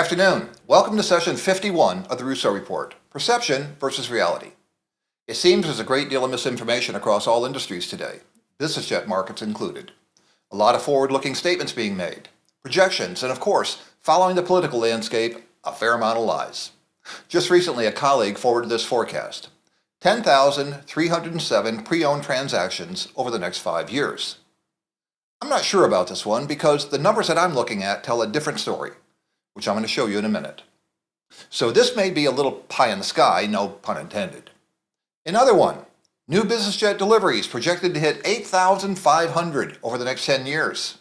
afternoon. Welcome to session 51 of the Rousseau Report, Perception versus Reality. It seems there's a great deal of misinformation across all industries today, business jet markets included. A lot of forward-looking statements being made, projections, and of course, following the political landscape, a fair amount of lies. Just recently, a colleague forwarded this forecast: 10,307 pre-owned transactions over the next 5 years. I'm not sure about this one because the numbers that I'm looking at tell a different story, which I'm going to show you in a minute. So this may be a little pie in the sky, no pun intended. Another one, new business jet deliveries projected to hit 8,500 over the next 10 years.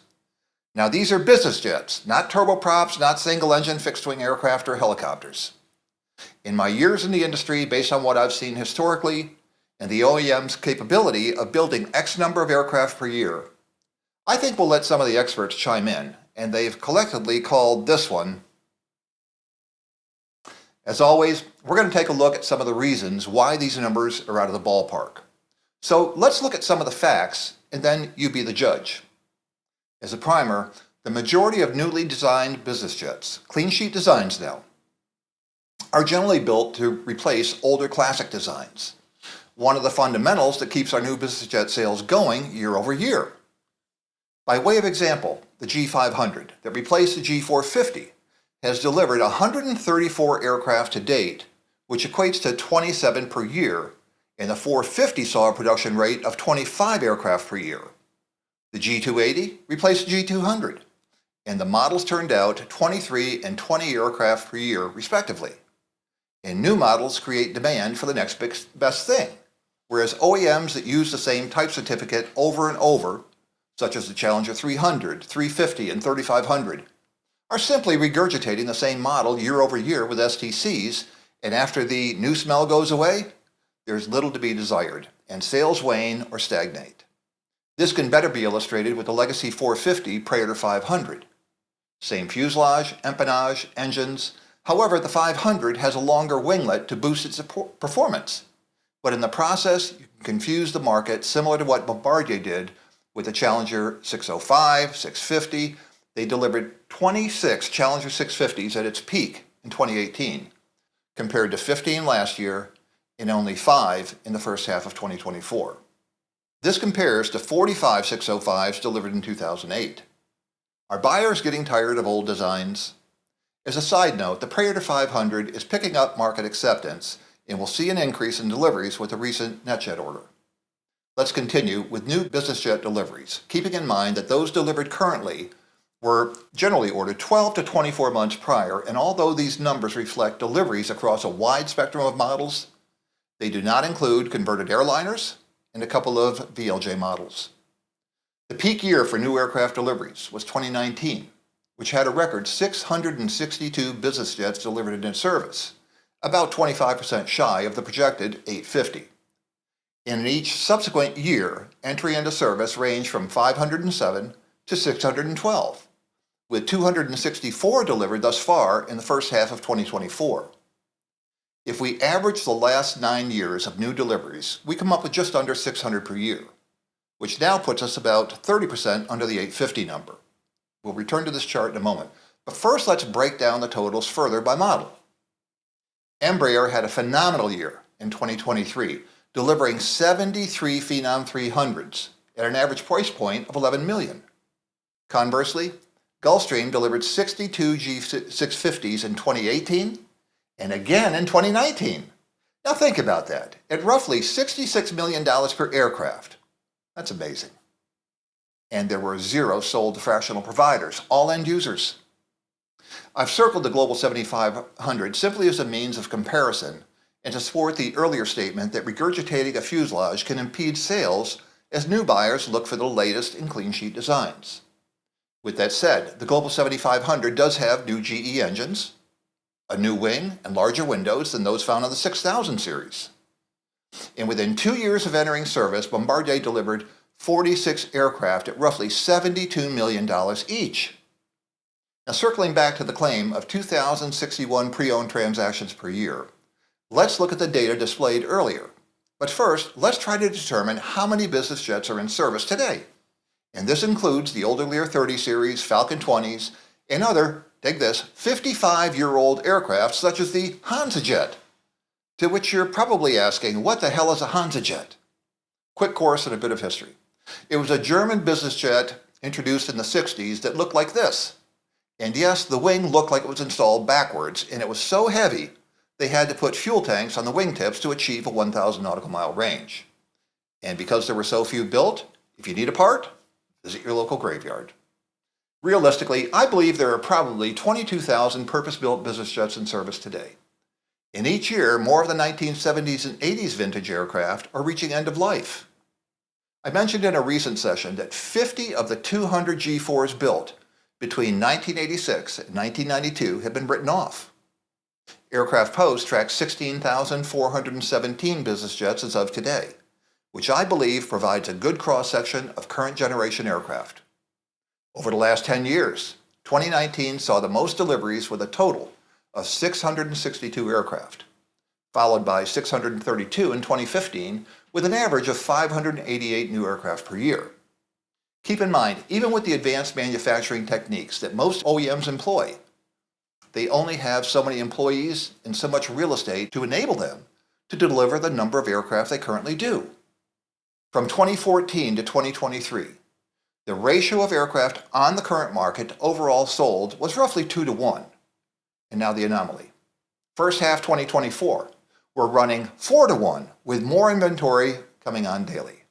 Now these are business jets, not turboprops, not single-engine fixed-wing aircraft or helicopters. In my years in the industry, based on what I've seen historically, and the OEM's capability of building X number of aircraft per year, I think we'll let some of the experts chime in, and they've collectively called this one. As always, we're going to take a look at some of the reasons why these numbers are out of the ballpark. So let's look at some of the facts, and then you be the judge. As a primer, the majority of newly designed business jets, clean sheet designs now, are generally built to replace older classic designs. One of the fundamentals that keeps our new business jet sales going year over year. By way of example, the G500 that replaced the G450 has delivered 134 aircraft to date, which equates to 27 per year, and the 450 saw a production rate of 25 aircraft per year. The G280 replaced the G200, and the models turned out 23 and 20 aircraft per year, respectively. And new models create demand for the next best thing, whereas OEMs that use the same type certificate over and over, such as the Challenger 300, 350, and 3500, are simply regurgitating the same model year over year with STCs, and after the new smell goes away, there's little to be desired, and sales wane or stagnate. This can better be illustrated with the legacy 450 Praetor 500. Same fuselage, empennage, engines. However, the 500 has a longer winglet to boost its performance. But in the process, you can confuse the market similar to what Bombardier did with the Challenger 605, 650. They delivered 26 Challenger 650s at its peak in 2018, compared to 15 last year and only 5 in the first half of 2024. This compares to 45 605s delivered in 2008. Are buyers getting tired of old designs? As a side note, the Praetor 500 is picking up market acceptance and will see an increase in deliveries with a recent NetJet order. Let's continue with new business jet deliveries, keeping in mind that those delivered currently were generally ordered 12 to 24 months prior, and although these numbers reflect deliveries across a wide spectrum of models, they do not include converted airliners and a couple of VLJ models. The peak year for new aircraft deliveries was 2019, which had a record 662 business jets delivered into service, about 25% shy of the projected 850. In each subsequent year, entry into service ranged from 507 to 612, with 264 delivered thus far in the first half of 2024. If we average the last 9 years of new deliveries, we come up with just under 600 per year, which now puts us about 30% under the 850 number. We'll return to this chart in a moment, but first let's break down the totals further by model. Embraer had a phenomenal year in 2023, delivering 73 Phenom 300s at an average price point of $11 million. Conversely, Gulfstream delivered 62 G650s in 2018 and again in 2019. Now think about that. At roughly $66 million per aircraft. That's amazing. And there were 0 sold to fractional providers, all end users. I've circled the Global 7500 simply as a means of comparison and to support the earlier statement that regurgitating a fuselage can impede sales as new buyers look for the latest in clean sheet designs. With that said, the Global 7500 does have new GE engines, a new wing, and larger windows than those found on the 6000 series. And within 2 years of entering service, Bombardier delivered 46 aircraft at roughly $72 million each. Now circling back to the claim of 2,061 pre-owned transactions per year, let's look at the data displayed earlier. But first, let's try to determine how many business jets are in service today. And this includes the older Lear 30 series, Falcon 20s, and other dig this, 55-year-old aircraft such as the HansaJet, to which you're probably asking, what the hell is a HansaJet? Quick course and a bit of history. It was a German business jet introduced in the 60s that looked like this. And yes, the wing looked like it was installed backwards, and it was so heavy they had to put fuel tanks on the wingtips to achieve a 1,000 nautical mile range. And because there were so few built, if you need a part, visit your local graveyard. Realistically, I believe there are probably 22,000 purpose-built business jets in service today. And each year, more of the 1970s and 80s vintage aircraft are reaching end of life. I mentioned in a recent session that 50 of the 200 G4s built between 1986 and 1992 have been written off. AircraftPost tracks 16,417 business jets as of today, which I believe provides a good cross-section of current generation aircraft. Over the last 10 years, 2019 saw the most deliveries with a total of 662 aircraft, followed by 632 in 2015, with an average of 588 new aircraft per year. Keep in mind, even with the advanced manufacturing techniques that most OEMs employ, they only have so many employees and so much real estate to enable them to deliver the number of aircraft they currently do. From 2014 to 2023, the ratio of aircraft on the current market overall sold was roughly 2-to-1. And now the anomaly. First half 2024, we're running 4-to-1 with more inventory coming on daily.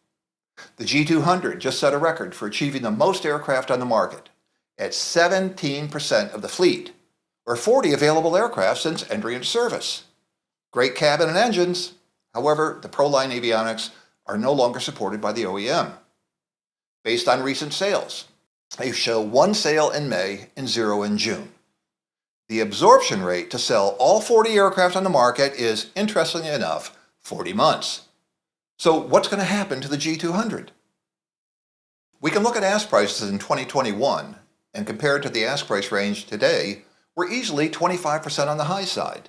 The G200 just set a record for achieving the most aircraft on the market at 17% of the fleet, or 40 available aircraft since entry into service. Great cabin and engines. However, the Proline avionics are no longer supported by the OEM. Based on recent sales, they show 1 sale in May and 0 in June. The absorption rate to sell all 40 aircraft on the market is, interestingly enough, 40 months. So what's going to happen to the G200? We can look at ask prices in 2021, and compared to the ask price range today, we're easily 25% on the high side.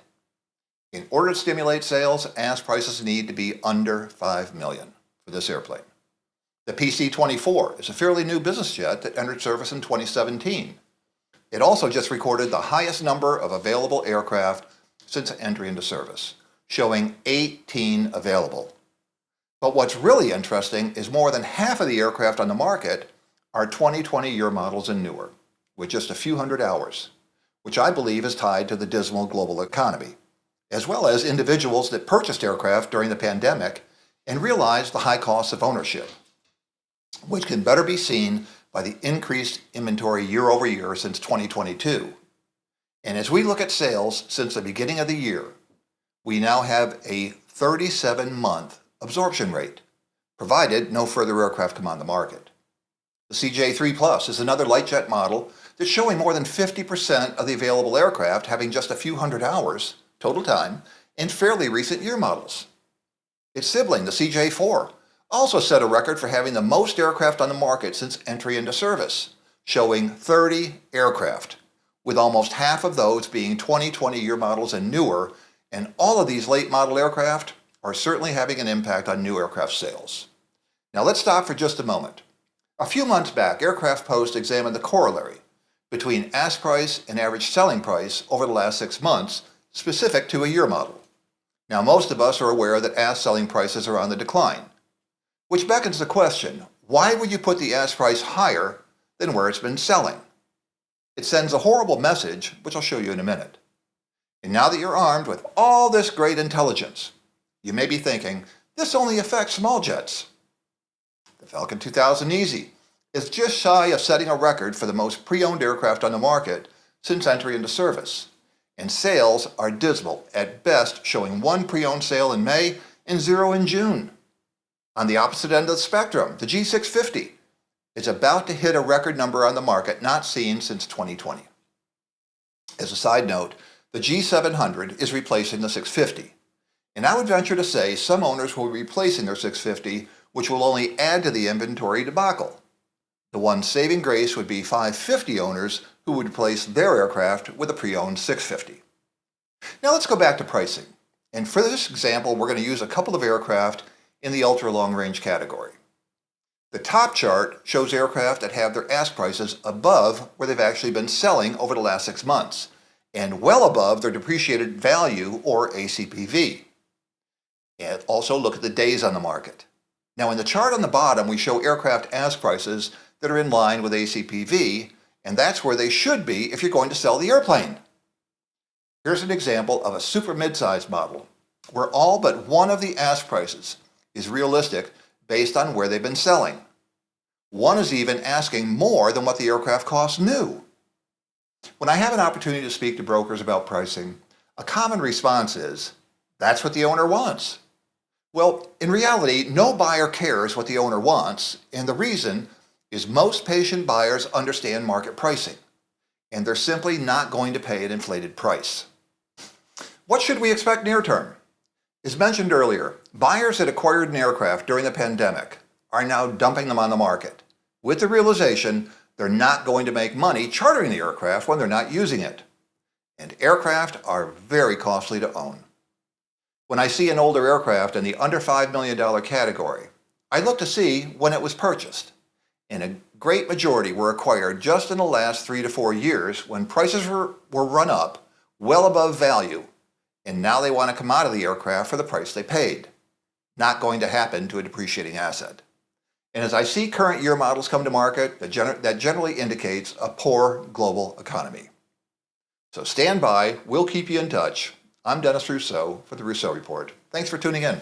In order to stimulate sales, ask prices need to be under $5 million for this airplane. The PC-24 is a fairly new business jet that entered service in 2017. It also just recorded the highest number of available aircraft since entry into service, showing 18 available. But what's really interesting is more than half of the aircraft on the market are 2020 year models and newer, with just a few hundred hours, which I believe is tied to the dismal global economy, as well as individuals that purchased aircraft during the pandemic and realized the high cost of ownership, which can better be seen by the increased inventory year over year since 2022. And as we look at sales since the beginning of the year, we now have a 37-month absorption rate, provided no further aircraft come on the market. The CJ3 Plus is another light jet model that's showing more than 50% of the available aircraft having just a few hundred hours total time in fairly recent year models. Its sibling, the CJ4, also set a record for having the most aircraft on the market since entry into service, showing 30 aircraft, with almost half of those being 2020 year models and newer, and all of these late model aircraft are certainly having an impact on new aircraft sales. Now let's stop for just a moment. A few months back, AircraftPost examined the corollary between ask price and average selling price over the last 6 months, specific to a year model. Now most of us are aware that ask selling prices are on the decline, which beckons the question, why would you put the ask price higher than where it's been selling? It sends a horrible message, which I'll show you in a minute. And now that you're armed with all this great intelligence, you may be thinking, this only affects small jets. The Falcon 2000 Easy is just shy of setting a record for the most pre-owned aircraft on the market since entry into service. And sales are dismal, at best showing 1 pre-owned sale in May and 0 in June. On the opposite end of the spectrum, the G650 is about to hit a record number on the market not seen since 2020. As a side note, the G700 is replacing the 650. And I would venture to say some owners will be replacing their 650, which will only add to the inventory debacle. The one saving grace would be 550 owners who would replace their aircraft with a pre-owned 650. Now let's go back to pricing. And for this example, we're going to use a couple of aircraft in the ultra long range category. The top chart shows aircraft that have their ask prices above where they've actually been selling over the last 6 months, and well above their depreciated value, or ACPV. And also look at the days on the market. Now in the chart on the bottom, we show aircraft ask prices that are in line with ACPV, and that's where they should be if you're going to sell the airplane. Here's an example of a super mid-sized model, where all but one of the ask prices is realistic based on where they've been selling. One is even asking more than what the aircraft costs new. When I have an opportunity to speak to brokers about pricing, a common response is, "That's what the owner wants." Well, in reality, no buyer cares what the owner wants, and the reason is most patient buyers understand market pricing, and they're simply not going to pay an inflated price. What should we expect near term? As mentioned earlier, buyers that acquired an aircraft during the pandemic are now dumping them on the market, with the realization they're not going to make money chartering the aircraft when they're not using it. And aircraft are very costly to own. When I see an older aircraft in the under $5 million category, I look to see when it was purchased. And a great majority were acquired just in the last 3 to 4 years when prices were run up well above value, and now they want to come out of the aircraft for the price they paid. Not going to happen to a depreciating asset. And as I see current year models come to market, that generally indicates a poor global economy. So stand by, we'll keep you in touch. I'm Dennis Rousseau for the Rousseau Report. Thanks for tuning in.